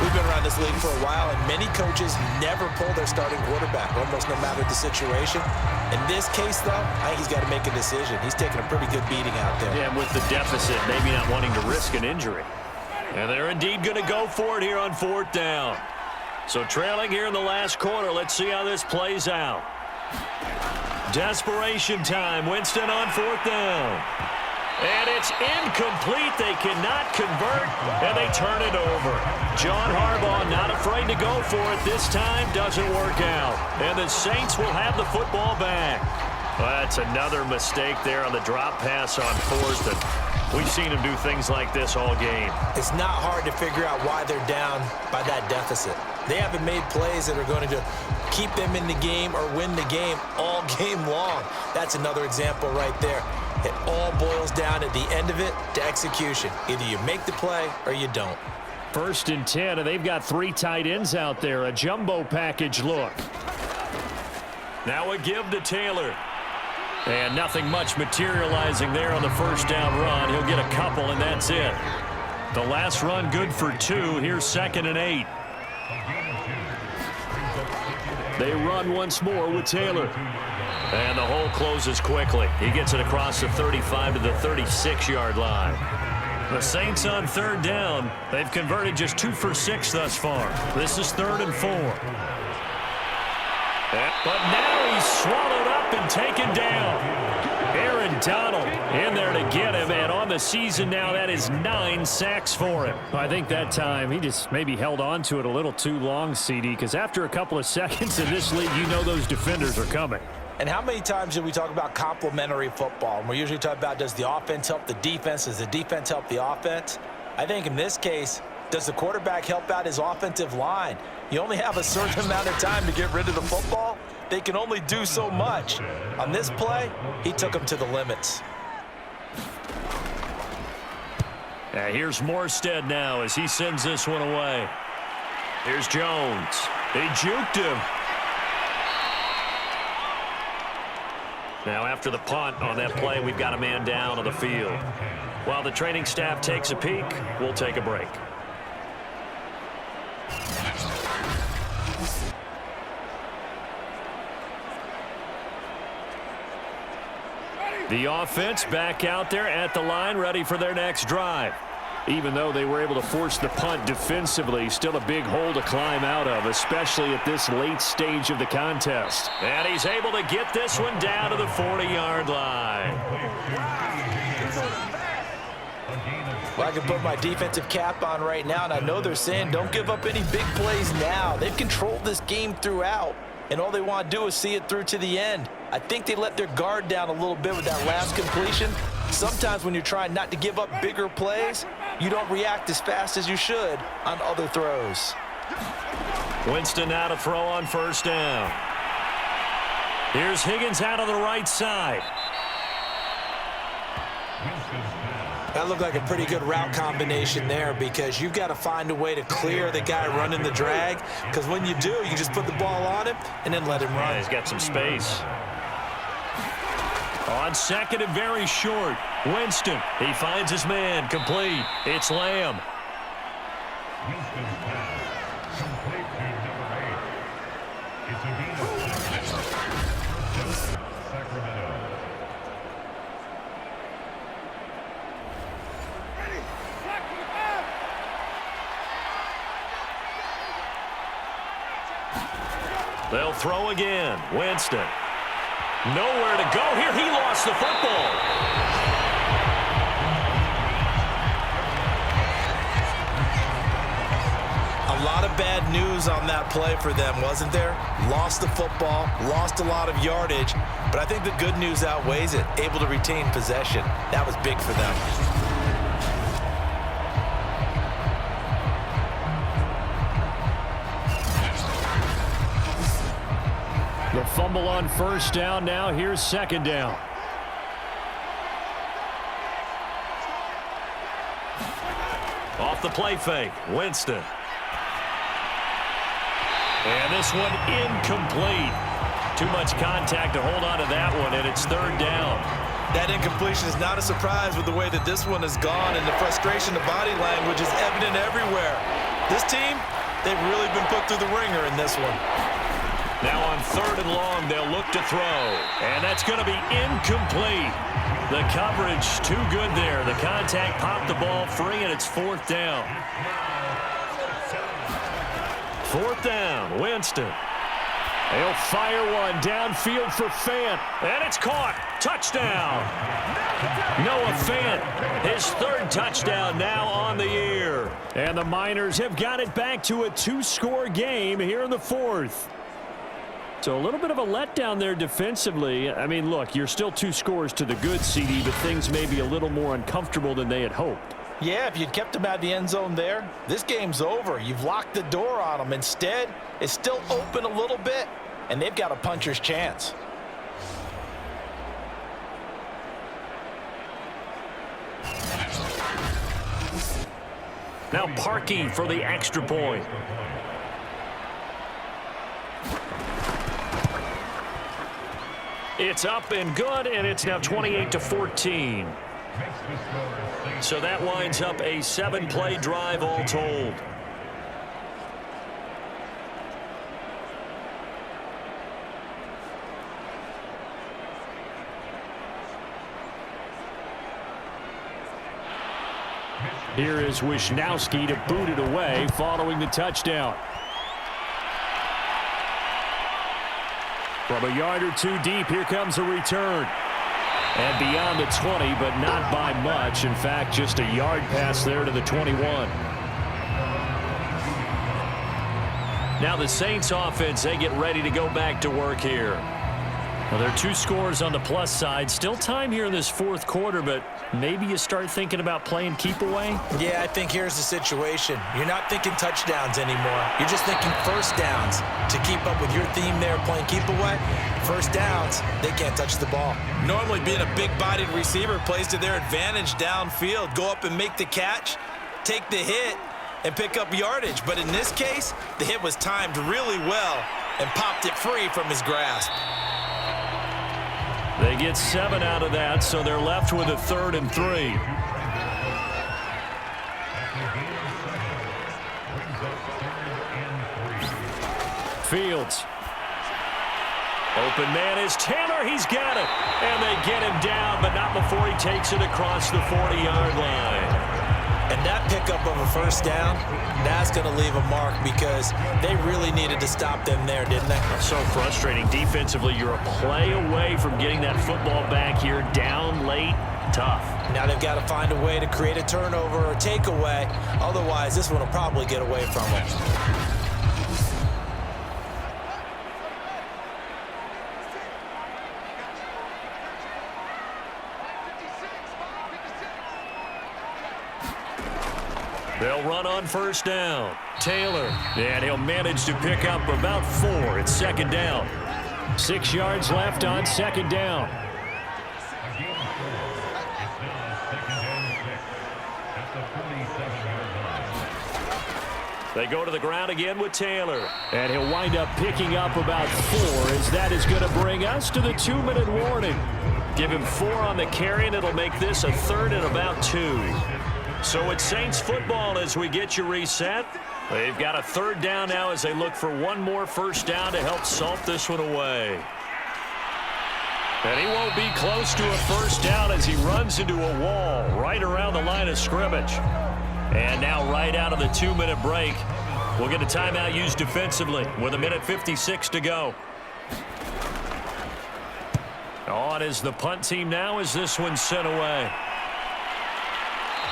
[SPEAKER 3] We've been around this league for a while, and many coaches never pull their starting quarterback, almost no matter the situation. In this case, though, I think he's got to make a decision. He's taking a pretty good beating out there.
[SPEAKER 2] Yeah, with the deficit, maybe not wanting to risk an injury. And they're indeed going to go for it here on 4th down. So trailing here in the last quarter, let's see how this plays out. Desperation time. Winston on 4th down. And it's incomplete. They cannot convert, and they turn it over. John Harbaugh not afraid to go for it. This time doesn't work out. And the Saints will have the football back. Well, that's another mistake there on the drop pass on 4th. And we've seen him do things like this all game.
[SPEAKER 3] It's not hard to figure out why they're down by that deficit. They haven't made plays that are going to keep them in the game or win the game all game long. That's another example right there. It all boils down at the end of it to execution. Either you make the play or you don't.
[SPEAKER 2] 1st and 10, and they've got 3 tight ends out there. A jumbo package look. Now a give to Taylor. And nothing much materializing there on the 1st down run. He'll get a couple, and that's it. The last run good for 2. Here's 2nd and 8. They run once more with Taylor. And the hole closes quickly. He gets it across the 35 to the 36-yard line. The Saints on 3rd down. They've converted just 2 for 6 thus far. This is 3rd and 4. But now he's swallowed up and taken down. Aaron Donald in there to get him, and on the season now, that is 9 sacks for him.
[SPEAKER 6] I think that time he just maybe held on to it a little too long, CD, because after a couple of seconds in this league, you know those defenders are coming.
[SPEAKER 3] And how many times do we talk about complementary football? And we're usually talking about, does the offense help the defense? Does the defense help the offense? I think in this case, does the quarterback help out his offensive line? You only have a certain amount of time to get rid of the football. They can only do so much. On this play, he took him to the limits.
[SPEAKER 2] Here's Morstead now as he sends this one away. Here's Jones. They juked him. Now after the punt on that play, we've got a man down on the field. While the training staff takes a peek, we'll take a break. The offense back out there at the line, ready for their next drive. Even though they were able to force the punt defensively, still a big hole to climb out of, especially at this late stage of the contest. And he's able to get this one down to the 40-yard line.
[SPEAKER 4] Well, I can put my defensive cap on right now, and I know they're saying don't give up any big plays now. They've controlled this game throughout, and all they want to do is see it through to the end. I think they let their guard down a little bit with that last completion. Sometimes when you're trying not to give up bigger plays, you don't react as fast as you should on other throws.
[SPEAKER 2] Winston now to throw on first down. Here's Higgins out on the right side.
[SPEAKER 3] That looked like a pretty good route combination there, because you've got to find a way to clear the guy running the drag, because when you do, you just put the ball on him and then let him run.
[SPEAKER 2] Yeah, he's got some space. On second and very short, Winston. He finds his man, complete. It's Lamb. They'll throw again. Winston. Nowhere to go here. He lost the football.
[SPEAKER 4] A lot of bad news on that play for them, wasn't there? Lost the football, lost a lot of yardage, but I think the good news outweighs it. Able to retain possession. That was big for them.
[SPEAKER 6] The fumble on first down now. Here's second down.
[SPEAKER 2] Off the play fake, Winston. And this one incomplete. Too much contact to hold on to that one, and it's third down.
[SPEAKER 4] That incompletion is not a surprise with the way that this one has gone, and the frustration, the body language is evident everywhere. This team, they've really been put through the ringer in this one.
[SPEAKER 2] Now on third and long, they'll look to throw. And that's going to be incomplete. The coverage too good there. The contact popped the ball free, and it's fourth down. Fourth down, Winston. They'll fire one downfield for Fant. And it's caught. Touchdown. Noah Fant, his third touchdown now on the year.
[SPEAKER 6] And the Miners have got it back to a 2-score game here in the fourth. So a little bit of a letdown there defensively. I mean, look, you're still 2 scores to the good, CD, but things may be a little more uncomfortable than they had hoped.
[SPEAKER 4] Yeah, if you'd kept him out of the end zone there, this game's over. You've locked the door on him. Instead, it's still open a little bit, and they've got a puncher's chance.
[SPEAKER 2] Now Parkey for the extra point. It's up and good, and it's now 28-14. So that winds up a 7-play drive all told.
[SPEAKER 6] Here is Wisnowski to boot it away following the touchdown. From a yard or two deep, here comes a return. And beyond the 20, but not by much. In fact, just a yard pass there to the 21.
[SPEAKER 2] Now the Saints offense, they get ready to go back to work here. Well, there are 2 scores on the plus side. Still time here in this fourth quarter, but maybe you start thinking about playing keep away?
[SPEAKER 3] Yeah, I think here's the situation. You're not thinking touchdowns anymore. You're just thinking first downs. To keep up with your theme there, playing keep away, first downs, they can't touch the ball. Normally being a big-bodied receiver plays to their advantage downfield. Go up and make the catch, take the hit, and pick up yardage. But in this case, the hit was timed really well and popped it free from his grasp.
[SPEAKER 2] They get 7 out of that, so they're left with a 3rd and 3. Fields. Open man is Taylor. He's got it. And they get him down, but not before he takes it across the 40-yard line.
[SPEAKER 3] And that pickup of a first down, that's going to leave a mark because they really needed to stop them there, didn't they?
[SPEAKER 2] So frustrating. Defensively, you're a play away from getting that football back here. Down late, tough.
[SPEAKER 3] Now they've got to find a way to create a turnover or takeaway. Otherwise, this one will probably get away from them.
[SPEAKER 2] They'll run on first down. Taylor, and he'll manage to pick up about 4. It's second down.
[SPEAKER 6] 6 yards left on second down.
[SPEAKER 2] They go to the ground again with Taylor.
[SPEAKER 6] And he'll wind up picking up about 4, as that is going to bring us to the 2-minute warning.
[SPEAKER 2] Give him 4 on the carry, and it'll make this a 3rd and about 2. So it's Saints football as we get you reset. They've got a 3rd down now as they look for one more first down to help salt this one away. And he won't be close to a first down as he runs into a wall right around the line of scrimmage. And now right out of the 2-minute break, we'll get a timeout used defensively with 1:56 to go. On is the punt team now as this one's sent away.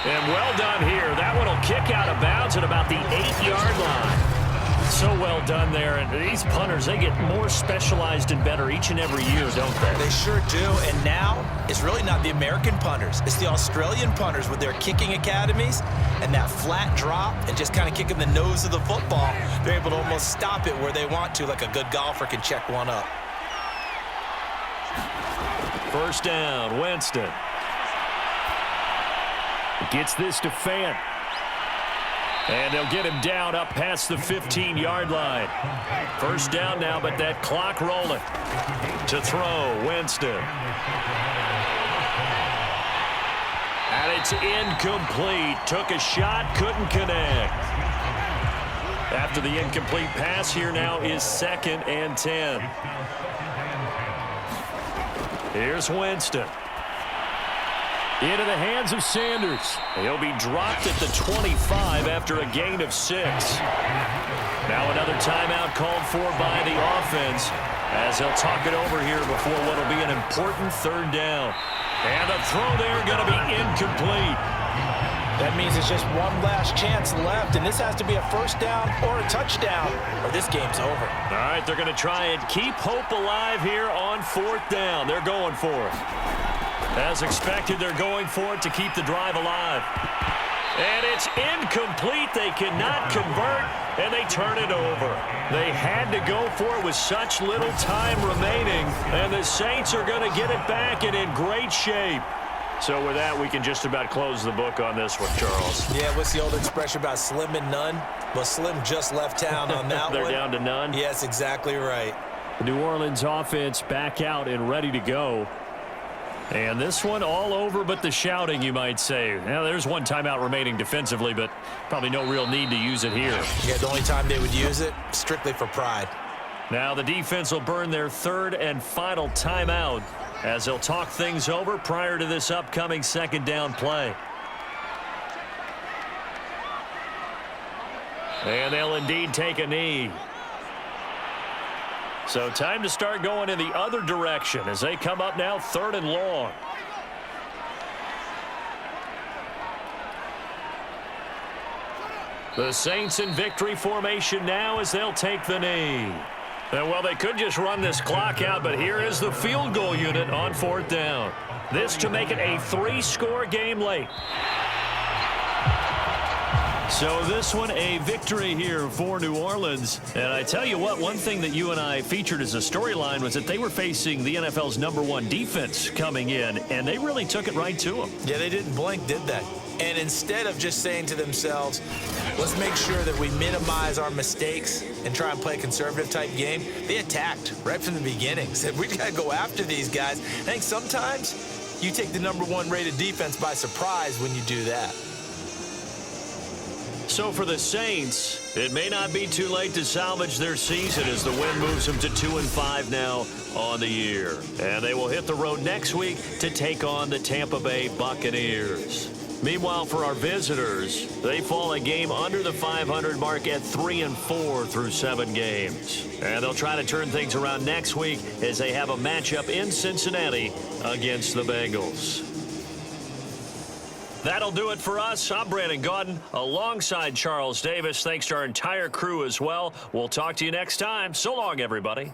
[SPEAKER 2] And well done here. That one will kick out of bounds at about the 8-yard line. So well done there. And these punters, they get more specialized and better each and every year, don't they?
[SPEAKER 3] They sure do. And now it's really not the American punters. It's the Australian punters with their kicking academies and that flat drop and just kind of kicking the nose of the football. They're able to almost stop it where they want to, like a good golfer can check one up.
[SPEAKER 2] First down, Winston.
[SPEAKER 6] Gets this to Fant.
[SPEAKER 2] And they'll get him down up past the 15-yard line. First down now, but that clock rolling. To throw, Winston. And it's incomplete. Took a shot, couldn't connect. After the incomplete pass, here now is 2nd and 10. Here's Winston. Into the hands of Sanders. He'll be dropped at the 25 after a gain of 6. Now another timeout called for by the offense as they'll talk it over here before what will be an important 3rd down. And the throw there going to be incomplete.
[SPEAKER 4] That means it's just one last chance left, and this has to be a first down or a touchdown, or this game's over.
[SPEAKER 2] All right, they're going to try and keep hope alive here on 4th down. They're going for it. As expected, they're going for it to keep the drive alive. And it's incomplete. They cannot convert, and they turn it over. They had to go for it with such little time remaining, and the Saints are going to get it back and in great shape. So with that, we can just about close the book on this one, Charles.
[SPEAKER 3] Yeah, what's the old expression about slim and none? Well, Slim just left town on that
[SPEAKER 2] They're
[SPEAKER 3] one.
[SPEAKER 2] down to none?
[SPEAKER 3] Yes, exactly right.
[SPEAKER 6] The New Orleans offense back out and ready to go.
[SPEAKER 2] And this one all over but the shouting, you might say. Now, there's one timeout remaining defensively, but probably no real need to use it here.
[SPEAKER 3] Yeah, the only time they would use it, strictly for pride.
[SPEAKER 2] Now the defense will burn their 3rd and final timeout as they'll talk things over prior to this upcoming 2nd down play. And they'll indeed take a knee. So time to start going in the other direction as they come up now 3rd and long. The Saints in victory formation now as they'll take the knee. And, well, they could just run this clock out, but here is the field goal unit on 4th down. This to make it a 3-score game late. So this one a victory here for New Orleans. And I tell you what, one thing that you and I featured as a storyline was that they were facing the NFL's #1 defense coming in, and they really took it right to them.
[SPEAKER 3] Yeah, they didn't blink, did they? And instead of just saying to themselves, let's make sure that we minimize our mistakes and try and play a conservative type game, they attacked right from the beginning. Said, we got to go after these guys. I think sometimes you take the #1 rated defense by surprise when you do that.
[SPEAKER 2] So for the Saints, it may not be too late to salvage their season as the win moves them to 2-5 now on the year. And they will hit the road next week to take on the Tampa Bay Buccaneers. Meanwhile, for our visitors, they fall a game under the 500 mark at 3-4 through 7 games. And they'll try to turn things around next week as they have a matchup in Cincinnati against the Bengals. That'll do it for us. I'm Brandon Gaudin alongside Charles Davis. Thanks to our entire crew as well. We'll talk to you next time. So long, everybody.